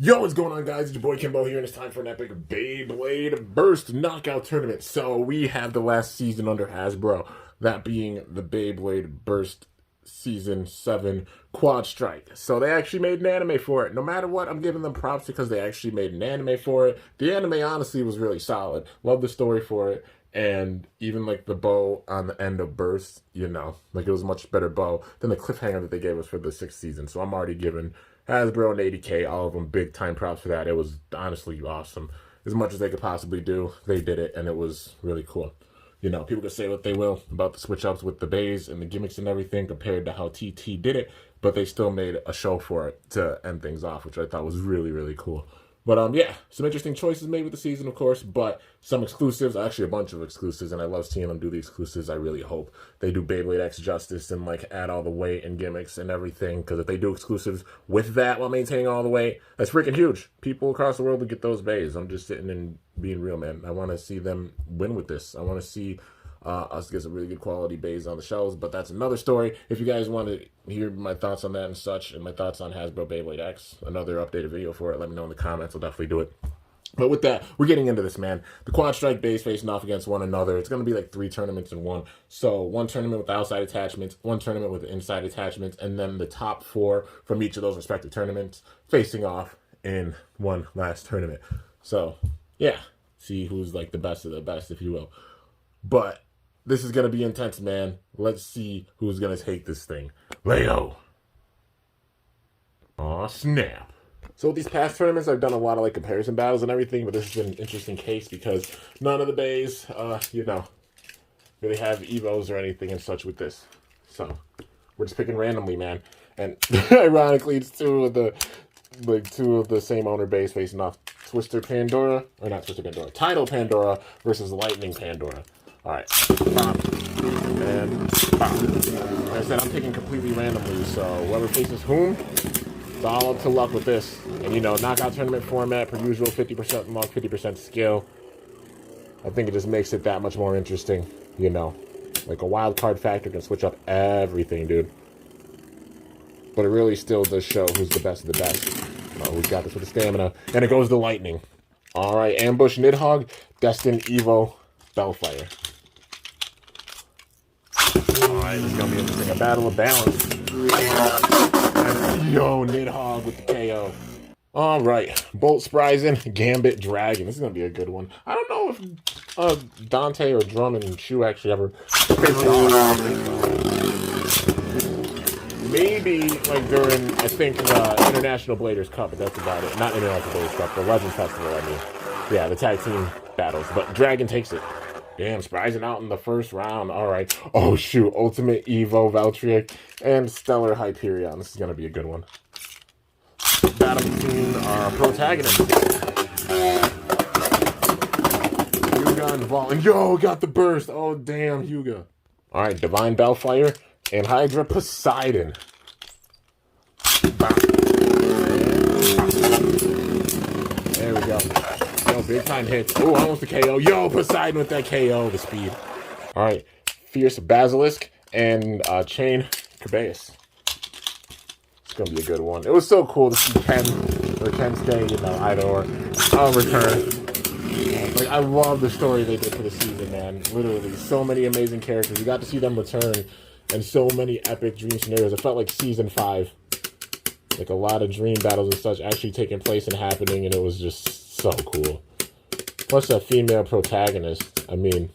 Yo, what's going on, guys? It's your boy Kimbo here, and it's time for an epic Beyblade Burst Knockout Tournament. So we have the last season under Hasbro, that being the Beyblade Burst Season 7 Quadstrike. So they actually made an anime for it. No matter what, I'm giving them props because they actually made an anime for it. The anime, honestly, was really solid. Love the story for it. And even like the bow on the end of Burst, like it was a much better bow than the cliffhanger that they gave us for the 6th season. So I'm already giving Hasbro and 80K, all of them, big time props for that. It was honestly awesome. As much as they could possibly do, they did it, and it was really cool. People can say what they will about the switch ups with the beys and the gimmicks and everything compared to how TT did it, but they still made a show for it to end things off, which I thought was really, really cool. But yeah, some interesting choices made with the season, of course, but some exclusives, actually a bunch of exclusives, and I love seeing them do the exclusives. I really hope they do Beyblade X justice and like add all the weight and gimmicks and everything, because if they do exclusives with that while maintaining all the weight, that's freaking huge. People across the world will get those beys. I'm just sitting and being real, man. I want to see them win with this. I want to see us get some really good quality beys on the shelves, but that's another story. If you guys want to hear my thoughts on that and such, and my thoughts on Hasbro Beyblade X, another updated video for it, let me know in the comments. I'll definitely do it. But with that, we're getting into this, man. The Quadstrike beys facing off against one another. It's going to be like 3 tournaments in one. So one tournament with outside attachments, one tournament with inside attachments, and then the top 4 from each of those respective tournaments facing off in one last tournament. So yeah, see who's like the best of the best, if you will. But this is going to be intense, man. Let's see who's going to take this thing. Leo. Aw, snap. So with these past tournaments, I've done a lot of like comparison battles and everything, but this is an interesting case because none of the beys, really have evos or anything and such with this. So we're just picking randomly, man. And ironically, it's two of the same owner beys facing off. Title Pandora versus Lightning Pandora. All right, pop, and pop. Like I said, I'm picking completely randomly, so whoever faces whom, it's all up to luck with this. And knockout tournament format, per usual, 50% luck, 50% skill. I think it just makes it that much more interesting, Like a wild card factor can switch up everything, dude. But it really still does show who's the best of the best. Who's got this with the stamina. And it goes to Lightning. All right, Ambush Nidhogg, Destined Evo, Bellfire. Alright, this is going to be interesting. A battle of balance. And, Nidhogg with the KO. Alright, Bolt Spryzen, Gambit, Dragon. This is going to be a good one. I don't know if Dante or Drum and Shu actually ever faced off. Maybe, like, during, I think, the International Bladers Cup, but that's about it. Not International Bladers Cup, the Legends Festival, I mean. Yeah, the tag team battles. But Dragon takes it. Damn, Spryzen out in the first round. All right. Oh, shoot. Ultimate Evo, Valtryek, and Stellar Hyperion. This is going to be a good one. Battle between our protagonists. Hyuga and Vol. And got the burst. Oh, damn, Hyuga. All right, Divine Bellfire and Hydra Poseidon. There we go. Big time hits. Oh, almost a KO. Poseidon with that KO, the speed. All right, Fierce Basilisk and Chain Kerbeus. It's gonna be a good one. It was so cool to see Ken or Kensuke, either or return. Like, I love the story they did for the season, man. Literally, so many amazing characters. You got to see them return, and so many epic dream scenarios. It felt like season 5. Like a lot of dream battles and such actually taking place and happening, and it was just so cool. Plus a female protagonist. I mean,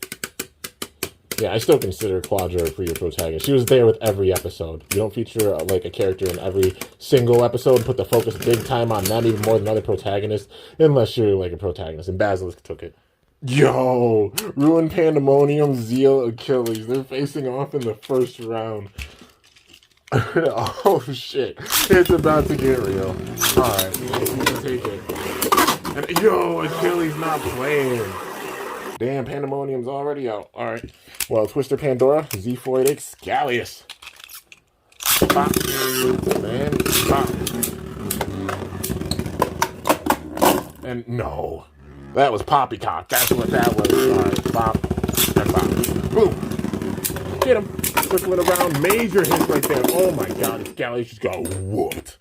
yeah, I still consider Quadra a pretty protagonist. She was there with every episode. You don't feature like a character in every single episode and put the focus big time on them even more than other protagonists, unless you're like a protagonist. And Basilisk took it. Ruin Pandemonium, Zeal, Achilles. They're facing off in the first round. Oh shit, it's about to get real. Alright, you can take it. And Achilles not playing. Damn, Pandemonium's already out. Alright. Well, Twister Pandora, Xephoidic, Scalius. Pop. And pop. And no. That was Poppycock. That's what that was. Alright, pop. And pop. Boom. Get him. Circling around. Major hits right there. Oh my god. Scalius just got whooped.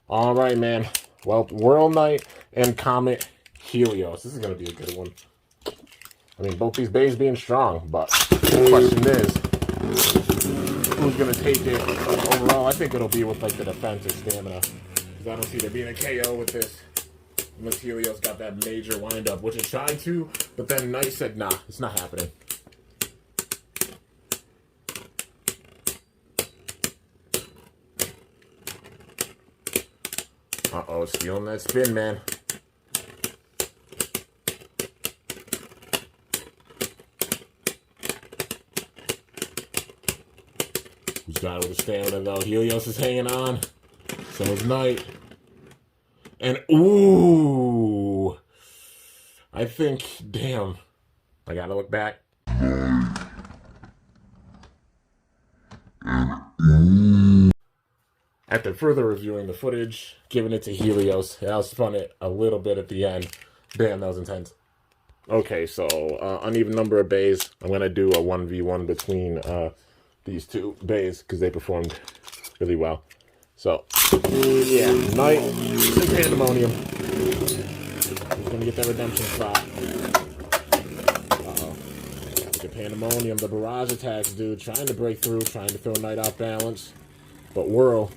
Alright, man. Well, Whirl Knight and Comet Helios. This is going to be a good one. I mean, both these bays being strong, but the question is, who's going to take it overall? I think it'll be with, like, the defense or stamina. Because I don't see there being a KO with this. Unless Helios got that major windup, which it tried to, but then Knight said, nah, it's not happening. Uh-oh, stealing that spin, man. Who's got it with the stamina, though? Helios is hanging on. So is Knight. And, ooh. I think, damn. I gotta look back. After further reviewing the footage, giving it to Helios, I spun it a little bit at the end. Damn, that was intense. Okay, so uneven number of bays. I'm going to do a 1v1 between these two bays because they performed really well. So, yeah, Knight and Pandemonium. He's going to get that redemption spot. Uh-oh. Look at Pandemonium, the barrage attacks, dude. Trying to break through, trying to throw Knight off balance. But Whirl.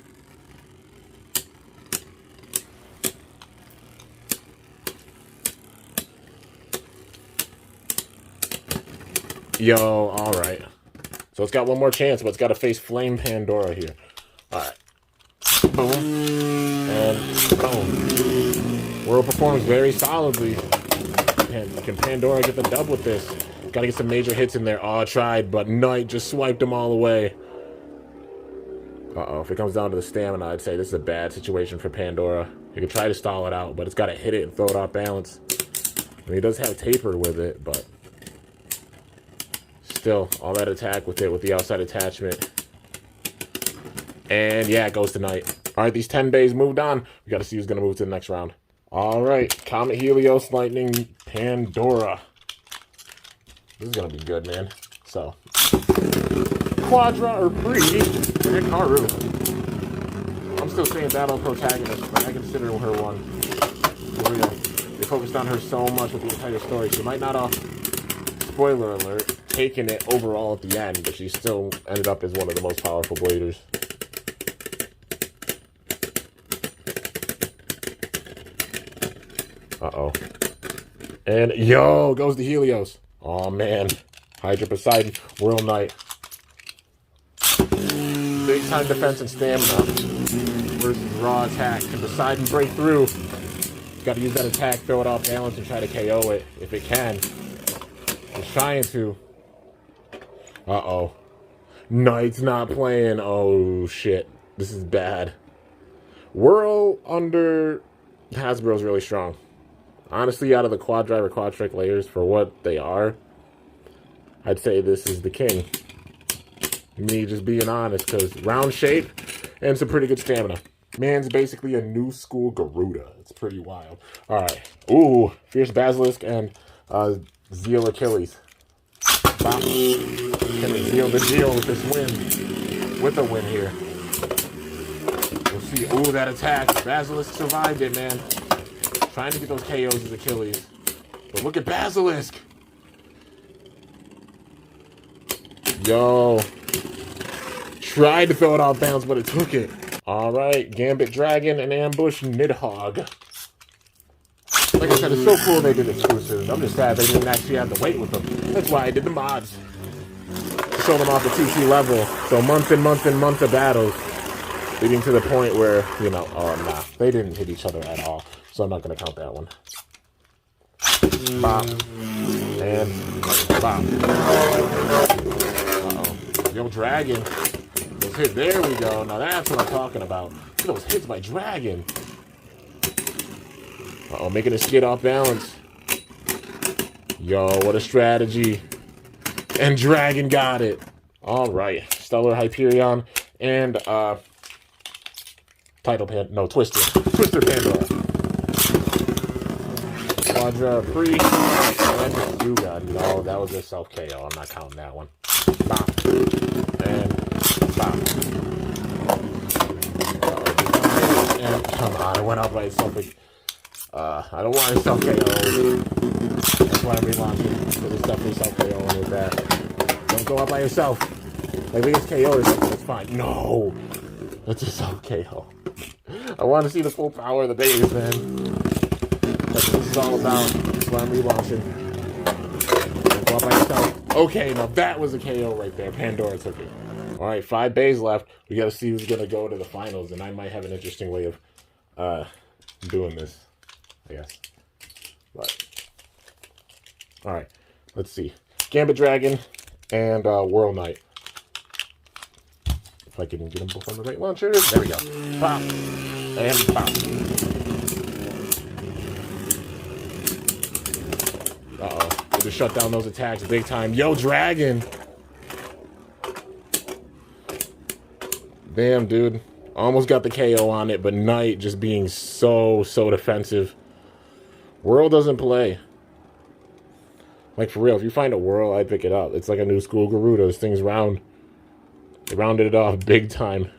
Yo, alright. So it's got one more chance, but it's got to face Flame Pandora here. Alright. Boom. And boom. Whirl performs very solidly. And can Pandora get the dub with this? Got to get some major hits in there. Oh, I tried, but Knight just swiped them all away. Uh-oh. If it comes down to the stamina, I'd say this is a bad situation for Pandora. You can try to stall it out, but it's got to hit it and throw it off balance. I mean, he does have taper with it, but still, all that attack with it, with the outside attachment. And yeah, it goes to Knight. All right, these 10 bays moved on. We got to see who's going to move to the next round. All right, Comet Helios, Lightning, Pandora. This is going to be good, man. So, Quadra or Pre, and Karu. I'm still saying battle protagonist, but I consider her one. For real. They focused on her so much with the entire story. She might not have, spoiler alert, taken it overall at the end, but she still ended up as one of the most powerful bladers. Uh-oh. And, yo, goes to Helios. Oh, man. Hydra Poseidon, Whirl Knight. Big time defense and stamina versus raw attack. Can Poseidon break through? Got to use that attack, throw it off balance, and try to KO it if it can. He's trying to. Uh-oh. Knight's not playing. Oh, shit. This is bad. Whirl under hasbro is really strong. Honestly, out of the Quadstrike or Quadstrike layers, for what they are, I'd say this is the king. Me just being honest, because round shape and some pretty good stamina. Man's basically a new school Garuda. It's pretty wild. All right. Ooh, Fierce Basilisk and Zeal Achilles. Bop. Can they seal the deal with this win? With a win here. We'll see. Ooh, that attack. Basilisk survived it, man. Trying to get those KOs as Achilles. But look at Basilisk. Yo. Tried to throw it off balance, but it took it. Alright, Gambit Dragon and Ambush Nidhogg. Like I said, it's so cool they did exclusives. I'm just sad they didn't actually have to wait with them. That's why I did the mods. Show them off the 2C level. So months and months and months of battles. Leading to the point where, you know, oh nah, they didn't hit each other at all. So I'm not going to count that one. Bop. And bop. Uh-oh. Yo, Dragon. Those hits. There we go. Now that's what I'm talking about. Look at those hits by Dragon. Uh-oh, making a skid off balance. Yo, what a strategy. And Dragon got it. All right. Stellar Hyperion and Twister Pandora. Quadra Pre and Yuga. No, that was a self KO. I'm not counting that one. Bop. And bop. And come on. It went out by itself. Like, I don't want to self-KO. That's why I'm relaunching. So there's definitely self-KO with that. Don't go out by yourself. Like, we get KO or something, that's fine. No! That's a self-KO. I want to see the full power of the beys, man. That's what this is all about. That's why I'm relaunching. Don't go out by yourself. Okay, now that was a KO right there. Pandora took it. Alright, 5 beys left. We gotta see who's gonna go to the finals, and I might have an interesting way of doing this, I guess. But alright, let's see. Gambit Dragon and World Knight. If I can get them both on the right launcher. There we go. Pop. And pop. Uh-oh. They just shut down those attacks big time. Yo, Dragon! Damn, dude. Almost got the KO on it, but Knight just being so defensive. World doesn't play. Like, for real, if you find a World, I'd pick it up. It's like a new school Garuda. This thing's round. They rounded it off big time.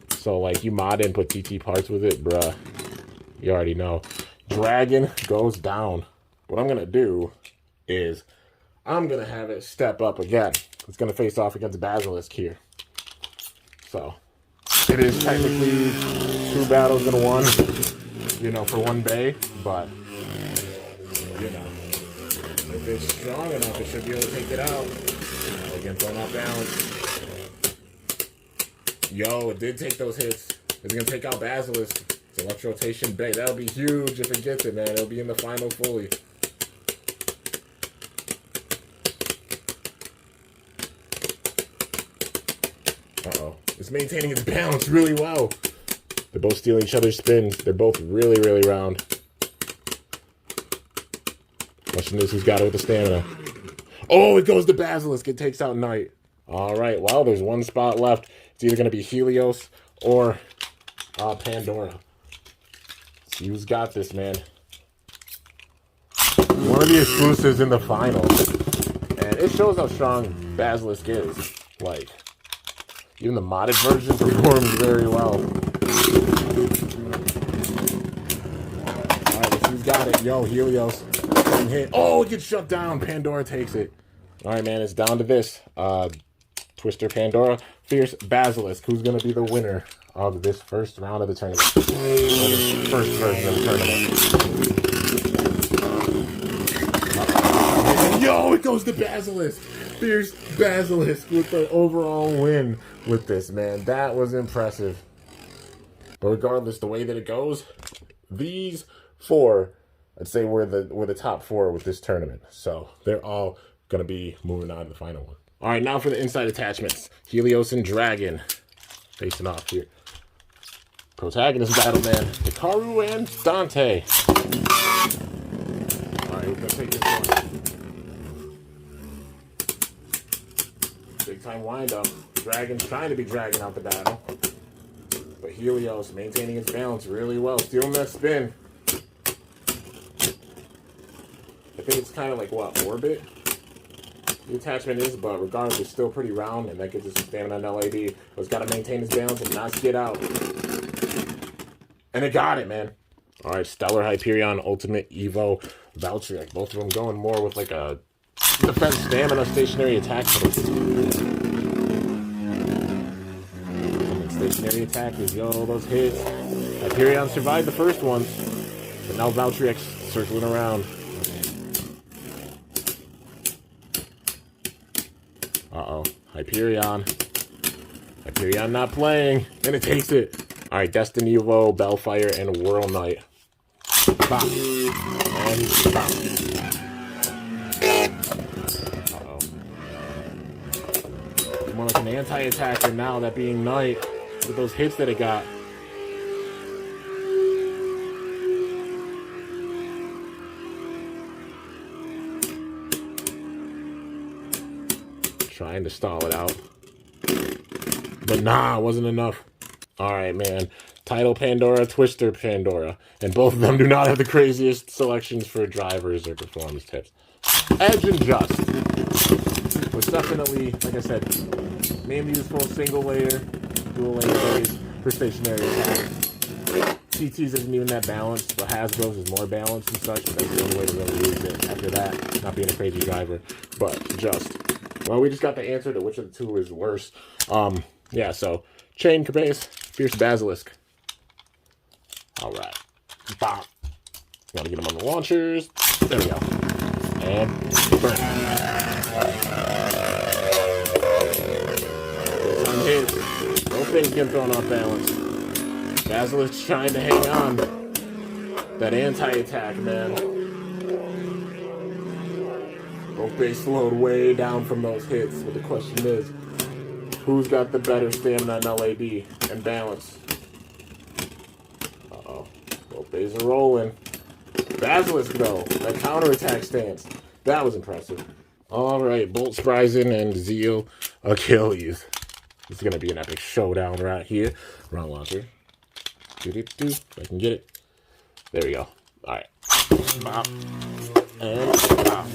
So, like, you mod and put TT parts with it, bruh. You already know. Dragon goes down. What I'm going to do is I'm going to have it step up again. It's going to face off against Basilisk here. So, it is technically 2 battles in one, you know, for 1 bay, but, you know, if it's strong enough, it should be able to take it out. Again, throwing off balance. Yo, it did take those hits. It's going to take out Basilisk. It's a left rotation bay. That'll be huge if it gets it, man. It'll be in the final fully. Uh-oh. It's maintaining its balance really well. They're both stealing each other's spins. They're both really round. Watching this, who's got it with the stamina. Oh, it goes to Basilisk. It takes out Knight. All right. Well, there's 1 spot left. It's either going to be Helios or Pandora. Let's see who's got this, man. One of the exclusives in the final. And it shows how strong Basilisk is. Like, even the modded version performs very well. Alright, let's see who's got it. Yo, Helios. Hit. Oh, it gets shut down. Pandora takes it. Alright, man, it's down to this. Twister Pandora, Fierce Basilisk. Who's going to be the winner of this first round of the tournament? Or this first version of the tournament. Yo, it goes to Basilisk. Fierce Basilisk with the overall win with this, man. That was impressive. But regardless, the way that it goes, these 4, I'd say we're the top 4 with this tournament. So they're all going to be moving on to the final one. All right, now for the inside attachments. Helios and Dragon facing off here. Protagonist battle, man. Hikaru and Dante. All right, we're going to take this one. Big time wind up. Dragon's trying to be dragging out the battle. But Helios maintaining its balance really well. Stealing that spin. I think it's kind of like, what, orbit? The attachment is, but regardless, it's still pretty round, and that gives us some stamina on LAD. But it's got to maintain its balance and not skid out. And it got it, man. All right, Stellar Hyperion, Ultimate Evo, Voucher. Like both of them going more with like a defense stamina stationary attack. Stationary attack is, yo, those hits. Hyperion survived the first one, but now Valtryx circling around. Uh-oh. Hyperion. Hyperion not playing. And it takes it. Alright, Destiny Evo, Bellfire, and World Knight. Bop. And bop. Uh-oh. More like an anti-attacker now, that being Knight. With those hits that it got. Trying to stall it out. But nah, it wasn't enough. Alright, man. Title Pandora, Twister Pandora. And both of them do not have the craziest selections for drivers or performance tips. Edge and Just. Which definitely, like I said, mainly useful single layer, dual layer plays. for stationary attack. TT's isn't even that balanced, but Hasbro's is more balanced and such, but that's the only way to really use it. After that, not being a crazy driver, but just... Well, we just got the answer to which of the two is worse. Yeah, so, Chain Cabace, Fierce Basilisk. Alright. Bop. Gotta get them on the launchers. There we go. And burn. Some hits. Both things get thrown off balance. Basilisk trying to hang on. That anti-attack, man. Both base slowed way down from those hits. But the question is, who's got the better stamina and LAD and balance? Uh-oh. Both bases are rolling. Basilisk, though. That counterattack stance. That was impressive. Alright, Bolt Spryzen and Zeal Achilles. This is going to be an epic showdown right here. Wrong launcher. If I can get it. There we go. Alright. Bop. And bop.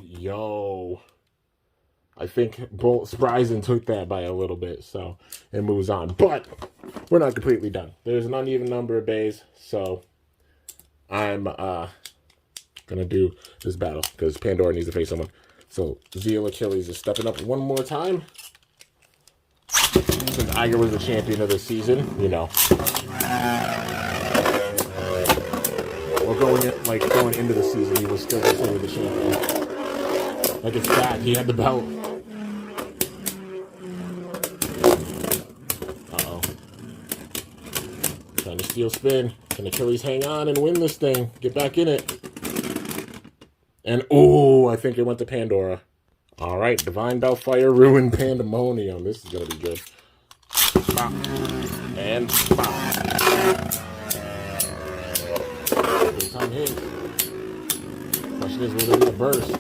Yo. I think Bolt Spryzen took that by a little bit, so it moves on. But we're not completely done. There's an uneven number of bays, so I'm gonna do this battle because Pandora needs to face someone. So Zeal Achilles is stepping up one more time. Since Iger was the champion of the season, you know. Or going into the season, he was still considered the champion. Like it's bad, he had the belt. Uh-oh. Trying to steal spin. Can Achilles hang on and win this thing? Get back in it. And, oh, I think it went to Pandora. All right, Divine Bellfire, Ruin Pandemonium. This is going to be good. Bop. And bop. Good time hit. Question is, will there be a burst?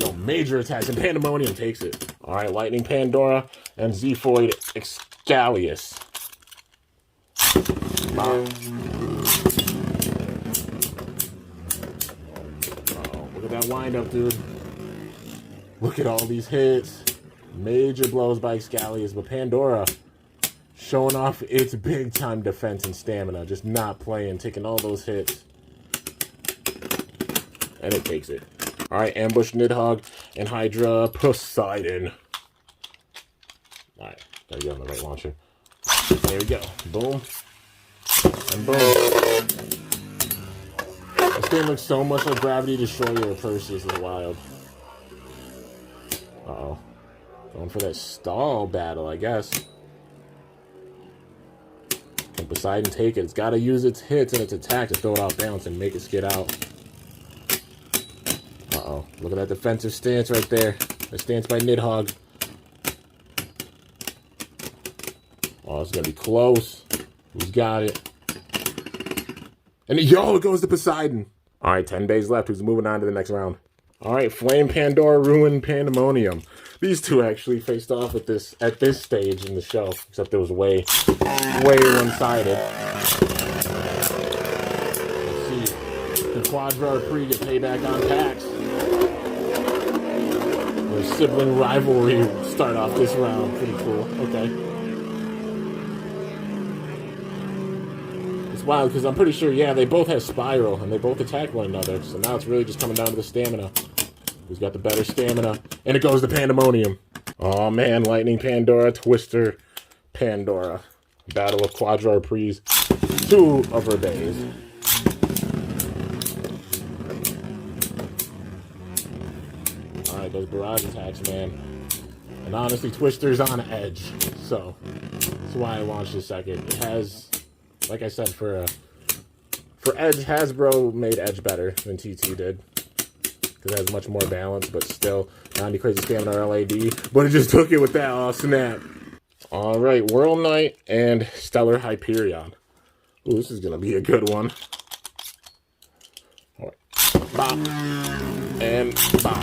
No, major attacks, and Pandemonium takes it. All right, Lightning Pandora and Zephoid Excalius. Bop. Look at that wind-up, dude. Look at all these hits. Major blows by Excalius, but Pandora showing off its big-time defense and stamina. Just not playing, taking all those hits. And it takes it. Alright, Ambush Nidhogg and Hydra Poseidon. Alright, gotta get on the right launcher. There we go. Boom. And boom. This game looks so much like Gravity Destroyer or Perseus in the wild. Uh-oh. Going for that stall battle, I guess. Can Poseidon take it? It's got to use its hits and its attack to throw it off balance and make it skid out. Uh-oh. Look at that defensive stance right there. The stance by Nidhogg. Oh, it's going to be close. Who's got it? And yo, it goes to Poseidon. All right, 10 days left. Who's moving on to the next round? All right, Flame Pandora, Ruin Pandemonium. These two actually faced off at this stage in the show, except it was way one-sided. Let's see. Can Quadra or Pre get payback on Pax? Their sibling rivalry start off this round. Pretty cool. Okay. Wild, because I'm pretty sure, yeah, they both have Spiral, and they both attack one another, so now it's really just coming down to the stamina. Who's got the better stamina? And it goes to Pandemonium. Oh man, Lightning Pandora, Twister Pandora. Battle of Quadra Pre's two of her bays. Alright, those barrage attacks, man. And honestly, Twister's on edge, so that's why I launched this second. It has... Like I said, for Edge, Hasbro made Edge better than TT did. Because it has much more balance, but still, 90 crazy stamina or LAD. But it just took it with that, oh snap. Alright, World Knight and Stellar Hyperion. Ooh, this is going to be a good one. All right. Bop. And bop.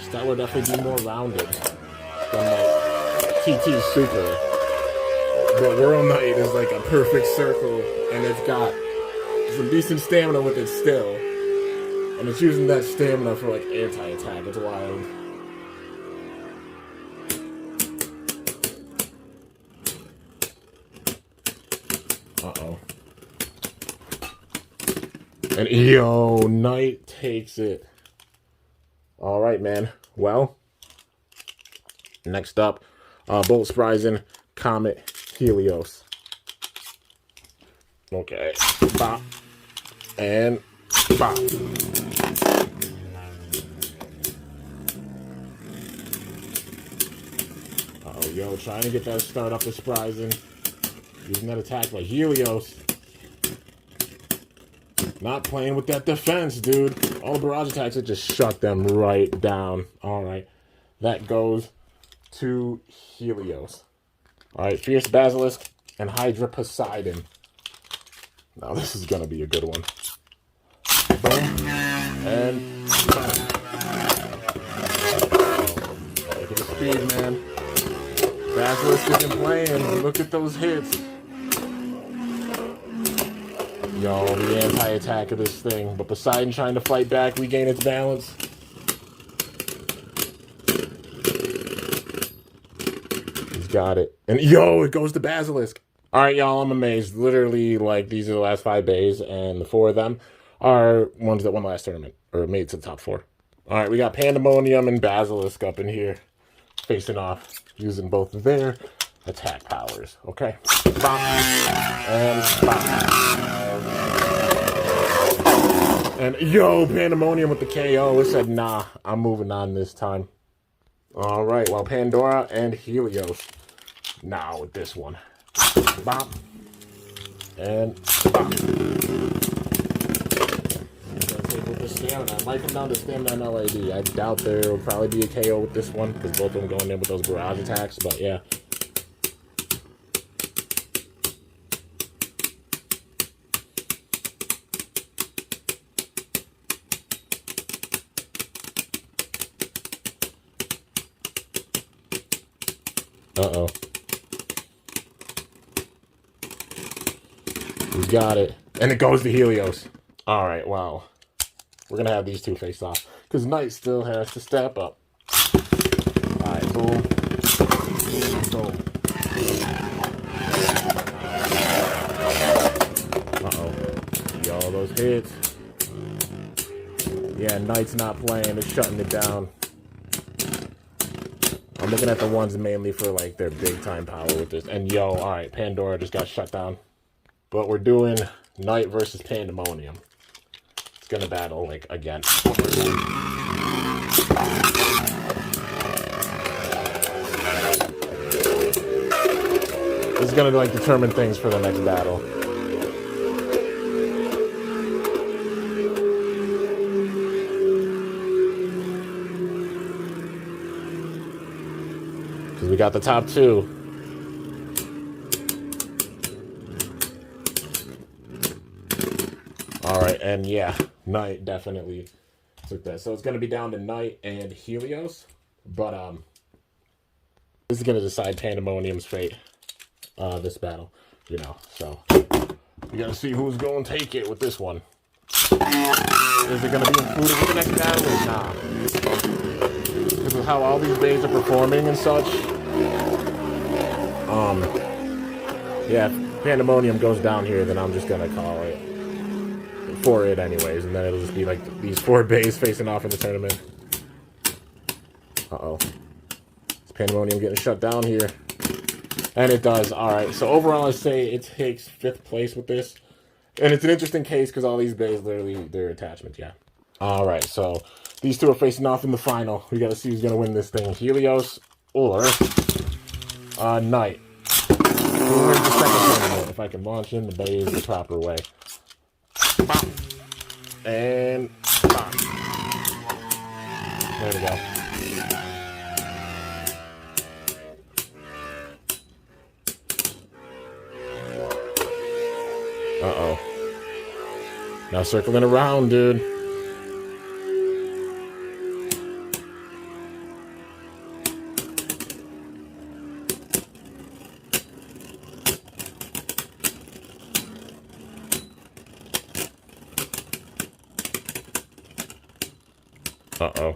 Stellar definitely be more rounded than like TT Super, but World Knight is like a perfect circle, and it's got some decent stamina with it still, and it's using that stamina for like anti-attack. It's wild. Uh-oh. And yo, Knight takes it. All right, man. Well, next up, Bolt Spryzen, Comet, Helios. Okay. Bop. And bop. Oh, yo, trying to get that start up with Spryzen. Using that attack by Helios. Not playing with that defense, dude. All the barrage attacks, it just shut them right down. All right. That goes to Helios. All right, Fierce Basilisk and Hydra Poseidon. Now, this is going to be a good one. Boom. And boom. Look at the speed, man. Basilisk isn't playing. Look at those hits. Yo, the anti-attack of this thing. But Poseidon trying to fight back, regain its balance. He's got it. And yo, it goes to Basilisk. All right, y'all, I'm amazed. Literally, like, these are the last 5 bays, and the 4 of them are ones that won the last tournament, or made it to the top 4. All right, we got Pandemonium and Basilisk up in here, facing off, using both of their attack powers. Okay. Bop. And bop. And yo, Pandemonium with the KO. It said, nah, I'm moving on this time. All right, well, Pandora and Helios. Now with this one. Bop. And bop. With the stamina. I might come down to stamina and LAD. I doubt there will probably be a KO with this one, because both of them going in with those barrage attacks, but yeah. Uh-oh. He's got it. And it goes to Helios. All right, wow. We're going to have these two face off. Because Knight still has to step up. All right, boom. Boom. Uh-oh. Yo, those hits. Yeah, Knight's not playing. They're shutting it down. I'm looking at the ones mainly for, like, their big-time power with this. And, yo, all right, Pandora just got shut down. But we're doing Knight versus Pandemonium. It's going to battle, like, again. This is going to, like, determine things for the next battle. Because we got the top 2. All right, and yeah, Knight definitely took that. So it's going to be down to Knight and Helios. But this is going to decide Pandemonium's fate, this battle, you know. So we got to see who's going to take it with this one. Is it going to be included with the next battle or not? Because of how all these bays are performing and such. Yeah, if Pandemonium goes down here, then I'm just going to call it for it anyways, and then it'll just be like these 4 bays facing off in the tournament. Uh-oh. Is Pandemonium getting shut down here? And it does. Alright, so overall I say it takes 5th place with this. And it's an interesting case because all these bays literally, they're attachments, yeah. Alright, so these 2 are facing off in the final. We gotta see who's gonna win this thing. Helios or Knight. Who wins the second tournament? If I can launch in the bays the proper way. Bop. And bop. There we go. Uh-oh. Now circling around, dude. Uh-oh.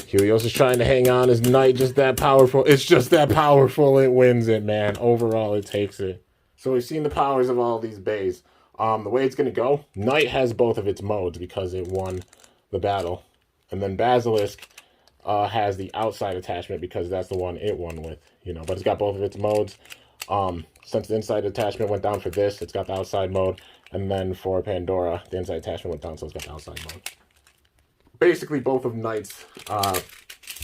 Helios is trying to hang on. Is Knight just that powerful? It's just that powerful. It wins it, man. Overall, it takes it. So we've seen the powers of all these beys. The way it's going to go, Knight has both of its modes because it won the battle. And then Basilisk has the outside attachment because that's the one it won with, you know. But it's got both of its modes. Since the inside attachment went down for this, it's got the outside mode. And then for Pandora, the inside attachment went down, so it's got the outside mode. Basically, both of Knight's,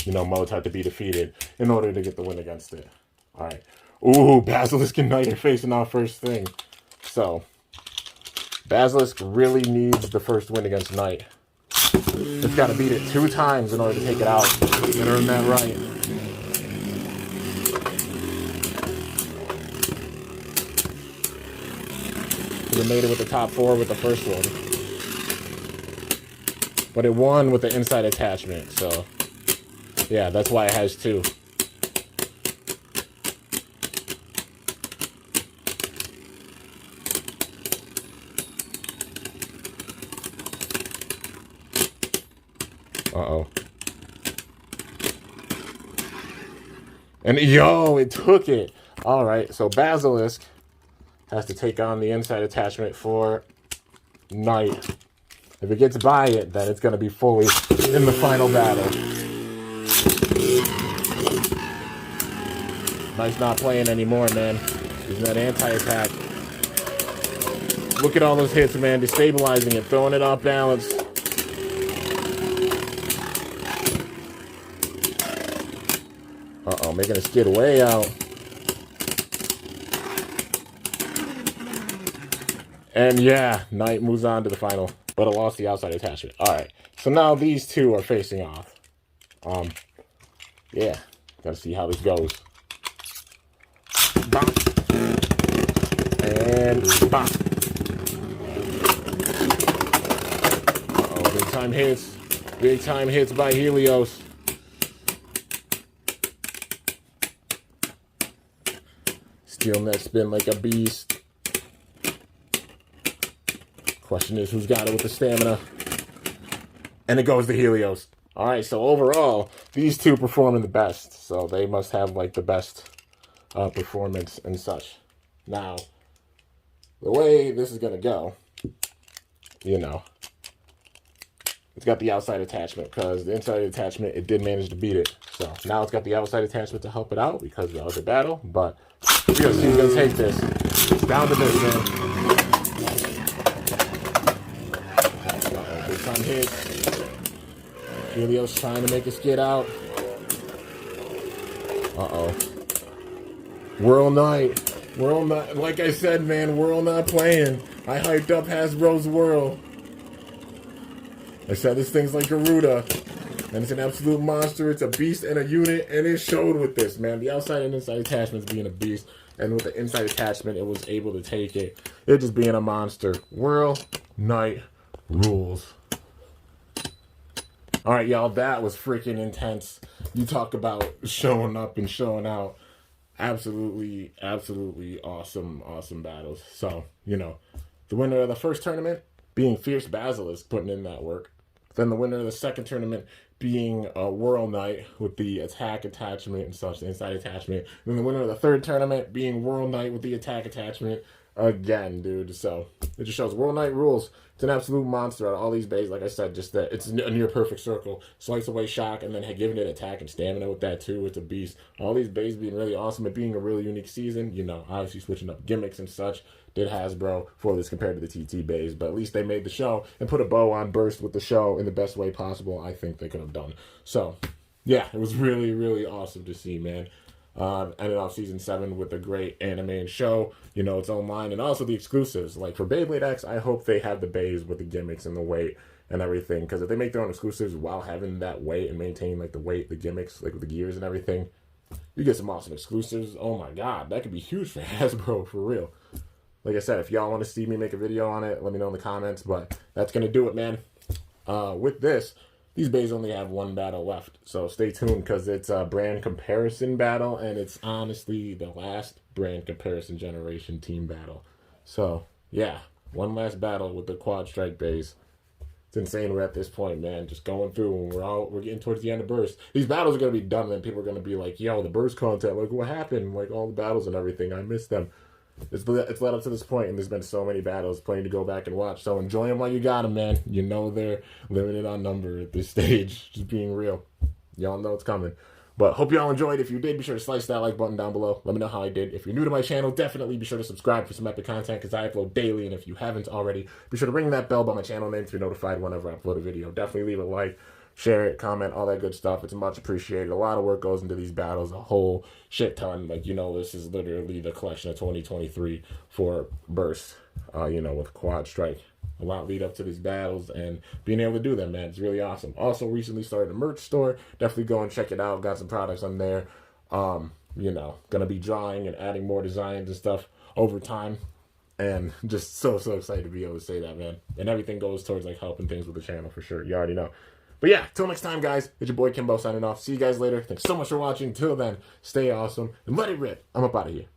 modes had to be defeated in order to get the win against it. All right. Ooh, Basilisk and Knight are facing off first thing. So, Basilisk really needs the first win against Knight. It's got to beat it 2 times in order to take it out and earn that right. It made it with the top 4 with the first one. But it won with the inside attachment, so yeah, that's why it has 2. Uh-oh. And yo, it took it. All right, so Basilisk has to take on the inside attachment for Knight. If it gets by it, then it's going to be fully in the final battle. Knight's not playing anymore, man. Using that anti-attack. Look at all those hits, man. Destabilizing it, throwing it off balance. Uh-oh, making a skid way out. And yeah, Knight moves on to the final, but it lost the outside attachment. All right, so now these two are facing off. Yeah, gotta see how this goes. Bop. And bop. Uh-oh, big time hits. Big time hits by Helios. Stealing that spin like a beast. Question is, who's got it with the stamina? And it goes to Helios. All right, so overall, these two performing the best. So they must have, like, the best performance and such. Now, the way this is going to go, you know, it's got the outside attachment because the inside attachment, it did manage to beat it. So now it's got the outside attachment to help it out because that was a battle. But we're going to see who's going to take this. It's down to this, man. Time hit. Helios trying to make us get out. Uh-oh. World Knight. World Knight. Like I said, man, World not playing. I hyped up Hasbro's World. I said this thing's like Garuda. And it's an absolute monster. It's a beast and a unit. And it showed with this, man. The outside and inside attachments being a beast. And with the inside attachment, it was able to take it. It just being a monster. World Knight rules. All right, y'all, that was freaking intense. You talk about showing up and showing out. Absolutely, absolutely awesome, awesome battles. So, you know, the winner of the first tournament being Fierce Basilisk, putting in that work. Then the winner of the second tournament being World Knight with the attack attachment and such, the inside attachment. And then the winner of the third tournament being World Knight with the attack attachment again, dude. So it just shows World Knight rules. It's an absolute monster out of all these beys. Like I said, just that it's a near perfect circle. Slice away shock and then giving it attack and stamina with that too. It's a beast. All these beys being really awesome. It being a really unique season. You know, obviously switching up gimmicks and such. Did Hasbro for this compared to the TT beys. But at least they made the show and put a bow on Burst with the show in the best way possible I think they could have done. So, yeah, it was really, really awesome to see, man. Ended off season 7 with a great anime and show, you know, its own line, and also the exclusives. Like for Beyblade X, I hope they have the beys with the gimmicks and the weight and everything, because if they make their own exclusives while having that weight and maintain like the weight, the gimmicks, like with the gears and everything, you get some awesome exclusives. Oh my god, that could be huge for Hasbro, for real. Like I said, if y'all want to see me make a video on it, let me know in the comments, but that's gonna do it, man. With this, these beys only have one battle left, so stay tuned because it's a brand comparison battle, and it's honestly the last brand comparison generation team battle. So, yeah, one last battle with the Quadstrike beys. It's insane we're at this point, man. Just going through, and we're getting towards the end of Burst. These battles are going to be done, and people are going to be like, yo, the Burst content, like, what happened? Like, all the battles and everything, I missed them. it's led up to this point, and there's been so many battles, plenty to go back and watch. So enjoy them while you got them, man. You know they're limited on number at this stage. Just being real. Y'all know it's coming. But hope y'all enjoyed. If you did, be sure to slice that like button down below. Let me know how I did. If you're new to my channel, definitely be sure to subscribe for some epic content because I upload daily. And if you haven't already, be sure to ring that bell by my channel name to be notified whenever I upload a video. Definitely leave a like, share it, comment, all that good stuff. It's much appreciated. A lot of work goes into these battles, a whole shit ton. Like, you know, this is literally the collection of 2023 for Burst, you know, with Quadstrike. A lot lead up to these battles and being able to do them, man. It's really awesome. Also, recently started a merch store. Definitely go and check it out. Got some products on there. You know, gonna be drawing and adding more designs and stuff over time. And just so excited to be able to say that, man. And everything goes towards like helping things with the channel for sure. You already know. But yeah, till next time, guys. It's your boy Kimbo signing off. See you guys later. Thanks so much for watching. Till then, stay awesome and let it rip. I'm up out of here.